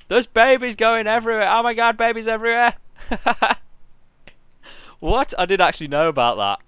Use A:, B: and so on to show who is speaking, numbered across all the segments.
A: There's babies going everywhere. Oh my god, babies everywhere. What? I didn't actually know about that.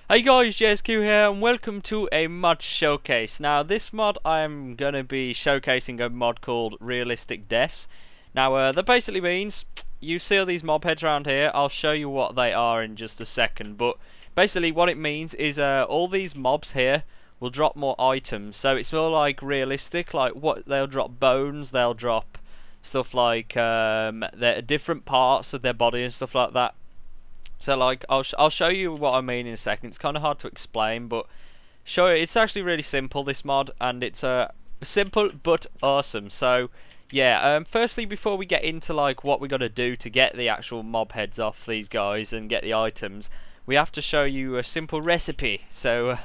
A: Hey guys, JSQ here and welcome to a mod showcase. Now this mod I'm going to be showcasing a mod called Realistic Deaths. Now that basically means you see all these mob heads around here. I'll show you what they are in just a second, but basically what it means is all these mobs here will drop more items, so it's more like realistic. Like what they'll drop bones, they'll drop stuff like their different parts of their body and stuff like that. So like I'll show you what I mean in a second. It's kind of hard to explain, but it's actually really simple, this mod, and it's simple but awesome. So yeah, firstly, before we get into like what we got to do to get the actual mob heads off these guys and get the items, we have to show you a simple recipe. So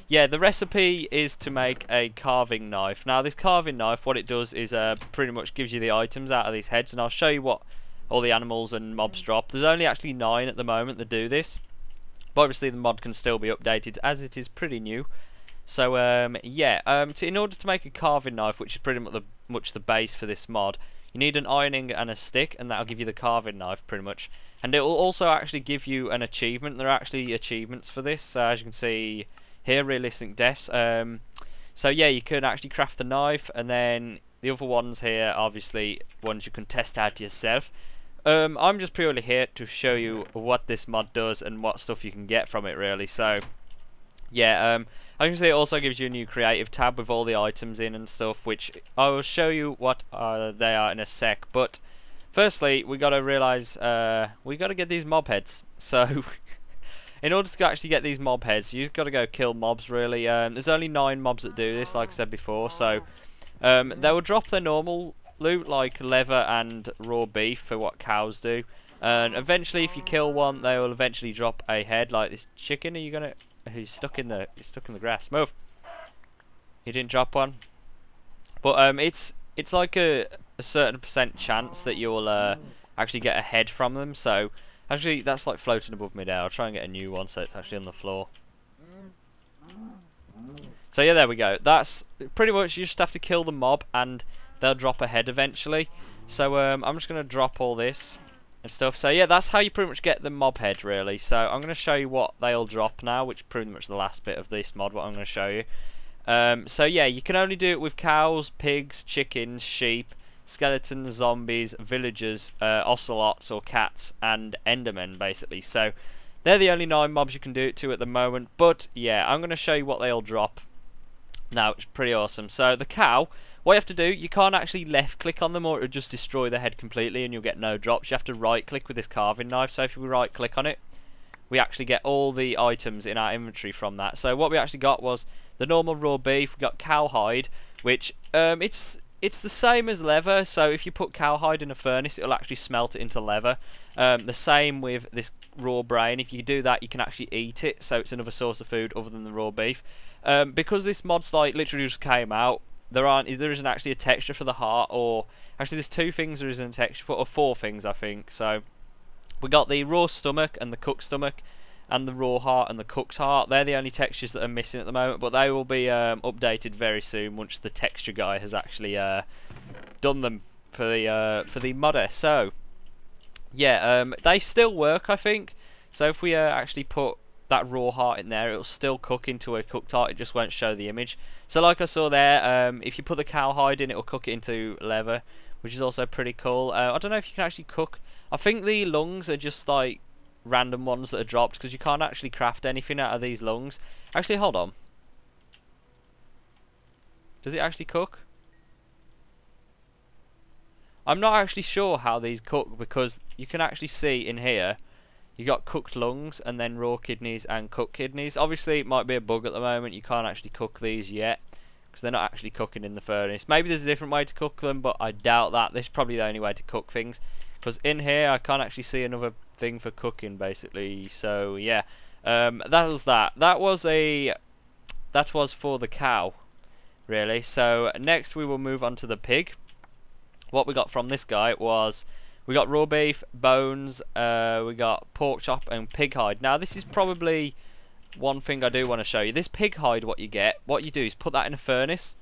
A: yeah, the recipe is to make a carving knife. Now this carving knife, what it does is pretty much gives you the items out of these heads, and I'll show you what all the animals and mobs drop. There's only actually 9 at the moment that do this, but obviously the mod can still be updated as it is pretty new. So yeah, in order to make a carving knife, which is pretty much the base for this mod, you need an ironing and a stick, and that'll give you the carving knife pretty much. And it will also actually give you an achievement. There are actually achievements for this, as you can see here, Realistic Deaths. So yeah, you can actually craft the knife, and then the other ones here, obviously ones you can test out yourself. I'm just purely here to show you what this mod does and what stuff you can get from it, really. So yeah, I can see it also gives you a new creative tab with all the items in and stuff, which I will show you what they are in a sec. But firstly, we got to realise we got to get these mob heads. So in order to actually get these mob heads, you've got to go kill mobs, really. There's only 9 mobs that do this, like I said before. So they will drop their normal loot, like leather and raw beef, for what cows do. And eventually, if you kill one, they will eventually drop a head, like this chicken. Are you gonna? He's stuck in the grass. Move. He didn't drop one. But it's like a certain % chance that you'll actually get a head from them. So actually, that's like floating above me there. I'll try and get a new one so it's actually on the floor. So yeah, there we go. That's pretty much, you just have to kill the mob and they'll drop a head eventually. So I'm just going to drop all this and stuff. So yeah, that's how you pretty much get the mob head, really. So I'm going to show you what they'll drop now, which is pretty much the last bit of this mod, what I'm going to show you. So yeah, you can only do it with cows, pigs, chickens, sheep, skeletons, zombies, villagers, ocelots or cats, and endermen, basically. So they're the only 9 mobs you can do it to at the moment. But yeah, I'm going to show you what they'll drop now, which is pretty awesome. So the cow, what you have to do, you can't actually left click on them or it'll just destroy the head completely and you'll get no drops. You have to right click with this carving knife. So if we right click on it, we actually get all the items in our inventory from that. So what we actually got was the normal raw beef. We got cowhide, which it's the same as leather. So if you put cowhide in a furnace, it'll actually smelt it into leather. The same with this raw brain. If you do that, you can actually eat it, so it's another source of food other than the raw beef. Because this mod's like literally just came out, there isn't actually a texture for the heart, or actually there's 2 things there isn't a texture for, or 4 things I think. So we got the raw stomach and the cooked stomach, and the raw heart and the cooked heart. They're the only textures that are missing at the moment, but they will be updated very soon once the texture guy has actually done them for the modder. So yeah, they still work, I think. So if we actually put that raw heart in there, it'll still cook into a cooked heart, it just won't show the image. So like I saw there, if you put the cowhide in, it'll cook it into leather, which is also pretty cool. I don't know if you can actually cook, I think the lungs are just like random ones that are dropped, because you can't actually craft anything out of these lungs. Actually, hold on, does it actually cook? I'm not actually sure how these cook, because you can actually see in here you got cooked lungs and then raw kidneys and cooked kidneys. Obviously it might be a bug at the moment, you can't actually cook these yet because they're not actually cooking in the furnace. Maybe there's a different way to cook them, but I doubt that. This is probably the only way to cook things, because in here I can't actually see another thing for cooking, basically. So yeah, that was that. That was for the cow, really. So next we will move on to the pig. What we got from this guy was, we got raw beef, bones, we got pork chop and pig hide. Now this is probably one thing I do want to show you. This pig hide, what you do is put that in a furnace.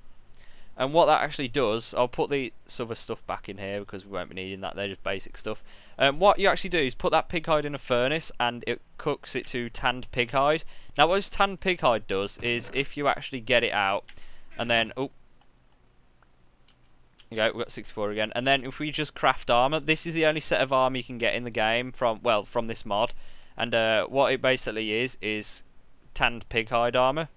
A: And what that actually does, I'll put the other stuff back in here because we won't be needing that, they're just basic stuff. What you actually do is put that pig hide in a furnace and it cooks it to tanned pig hide. Now what this tanned pig hide does is if you actually get it out and then, oh, we've got 64 again, and then if we just craft armor, this is the only set of armor you can get in the game from this mod, and what it basically is tanned pig hide armor.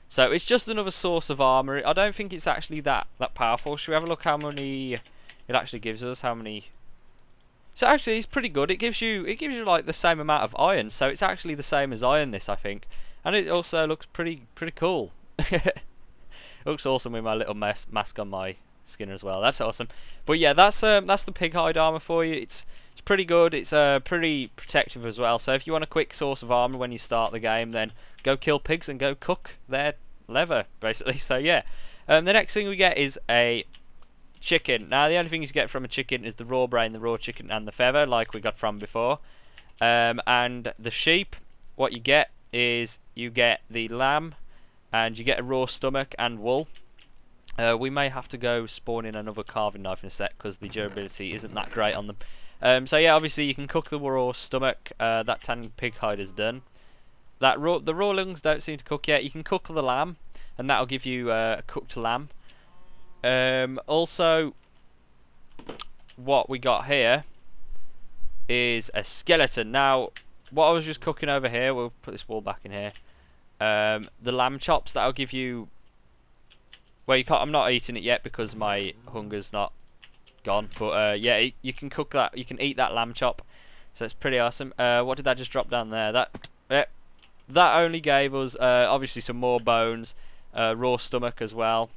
A: So it's just another source of armor. I don't think it's actually that powerful. Should we have a look how many it actually gives us? How many? So actually it's pretty good. It gives you like the same amount of iron. So it's actually the same as iron, this, I think. And it also looks pretty cool. It looks awesome with my little mask on my skin as well. That's awesome. But yeah, that's the pig hide armor for you. It's pretty good. It's pretty protective as well. So if you want a quick source of armor when you start the game, then go kill pigs and go cook their leather, basically. So yeah, the next thing we get is a chicken. Now the only thing you get from a chicken is the raw brain, the raw chicken, and the feather, like we got from before. And the sheep, what you get is you get the lamb, and you get a raw stomach and wool. We may have to go spawn in another carving knife in a sec because the durability isn't that great on them. So yeah, obviously you can cook the raw stomach. That tanned pig hide is done. The raw lungs don't seem to cook yet. You can cook the lamb, and that'll give you a cooked lamb. Also, what we got here is a skeleton. Now, what I was just cooking over here, we'll put this wall back in here. The lamb chops, that'll give you. Well, you can't. I'm not eating it yet because my hunger's not gone. But yeah, you can cook that. You can eat that lamb chop. So it's pretty awesome. What did that just drop down there? That only gave us obviously some more bones, raw stomach as well.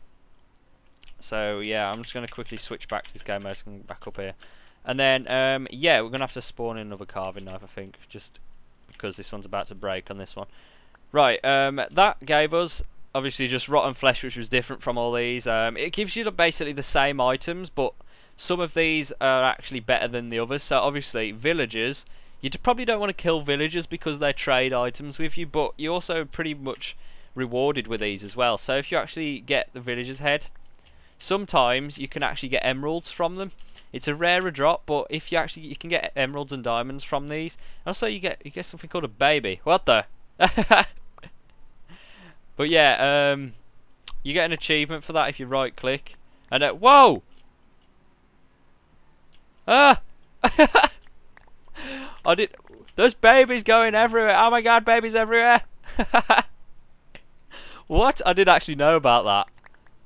A: So yeah, I'm just going to quickly switch back to this game mode so I can back up here. And then yeah, we're going to have to spawn in another carving knife, I think, just because this one's about to break on this one. Right, that gave us obviously just rotten flesh, which was different from all these. It gives you basically the same items, but some of these are actually better than the others. So obviously villagers, you probably don't want to kill villagers because they trade items with you, but you're also pretty much rewarded with these as well. So if you actually get the villager's head, sometimes you can actually get emeralds from them. It's a rarer drop, but if you can get emeralds and diamonds from these. Also you get something called a baby. What the? But yeah, you get an achievement for that if you right click. And whoa! Ah! There's babies going everywhere. Oh my god, babies everywhere. What? I didn't actually know about that.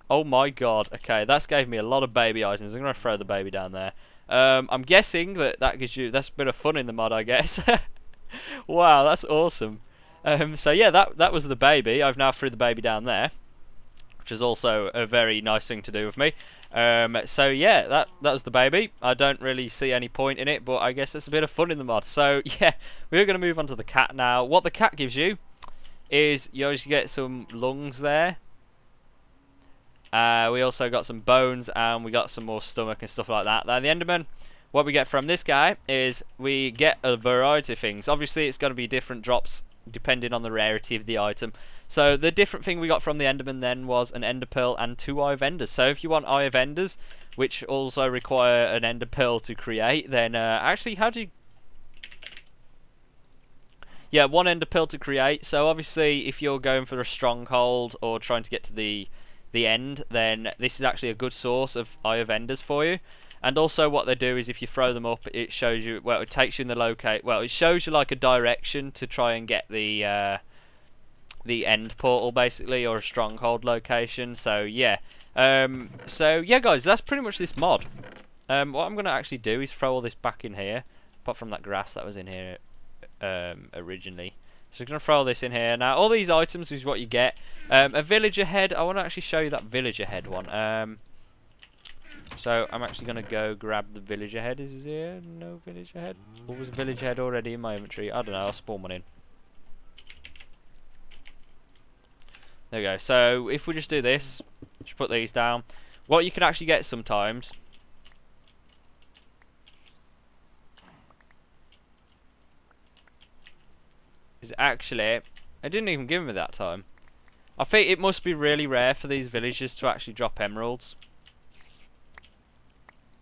A: Oh my god. Okay, that's gave me a lot of baby items. I'm gonna throw the baby down there. I'm guessing that gives you, that's a bit of fun in the mod, I guess. Wow, that's awesome. So yeah, that was the baby. I've now threw the baby down there, which is also a very nice thing to do with me. So yeah, that was the baby. I don't really see any point in it, but I guess it's a bit of fun in the mod. So yeah, we're going to move on to the cat now. What the cat gives you is you always get some lungs there. We also got some bones, and we got some more stomach and stuff like that. Now the Enderman, what we get from this guy is we get a variety of things. Obviously it's going to be different drops depending on the rarity of the item. So the different thing we got from the Enderman then was an Ender Pearl and 2 Eye of Enders. So if you want Eye of Enders, which also require an Ender Pearl to create, then actually how do you... Yeah, 1 Ender Pearl to create. So obviously if you're going for a stronghold or trying to get to the end, then this is actually a good source of Eye of Enders for you. And also what they do is if you throw them up, it shows you, well, it takes you in the it shows you like a direction to try and get the end portal basically, or a stronghold location. So yeah, guys, that's pretty much this mod. What I'm going to actually do is throw all this back in here, apart from that grass that was in here originally. So I'm going to throw all this in here. Now all these items is what you get. A villager head, I want to actually show you that villager head one. So I'm actually going to go grab the villager head. Is there no villager head? Or was a villager head already in my inventory? I don't know, I'll spawn one in. There we go. So if we just do this, just put these down. What you can actually get sometimes is actually, it didn't even give me that time. I think it must be really rare for these villagers to actually drop emeralds.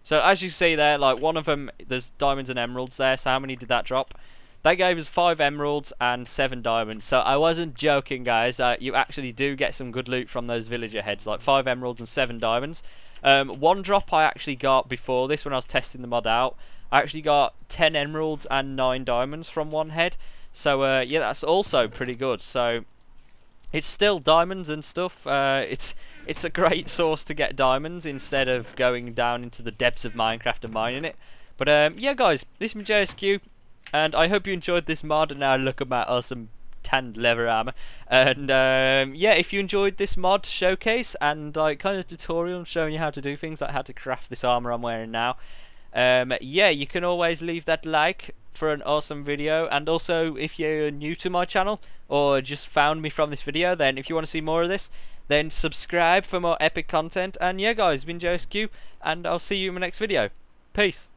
A: So as you see there, like one of them, there's diamonds and emeralds there. So how many did that drop? They gave us 5 emeralds and 7 diamonds. So I wasn't joking, guys. You actually do get some good loot from those villager heads, like 5 emeralds and 7 diamonds. One drop I actually got before this when I was testing the mod out. I actually got 10 emeralds and 9 diamonds from one head. So yeah, that's also pretty good. So it's still diamonds and stuff. It's a great source to get diamonds instead of going down into the depths of Minecraft and mining it. But yeah, guys, this is JSQ, and I hope you enjoyed this mod. And now look at my awesome tanned leather armor. And yeah, if you enjoyed this mod showcase and like kind of tutorial showing you how to do things like how to craft this armor I'm wearing now, yeah, you can always leave that like for an awesome video. And also, if you're new to my channel or just found me from this video, then if you want to see more of this, then subscribe for more epic content. And yeah, guys, it's been JSQ, and I'll see you in my next video. Peace.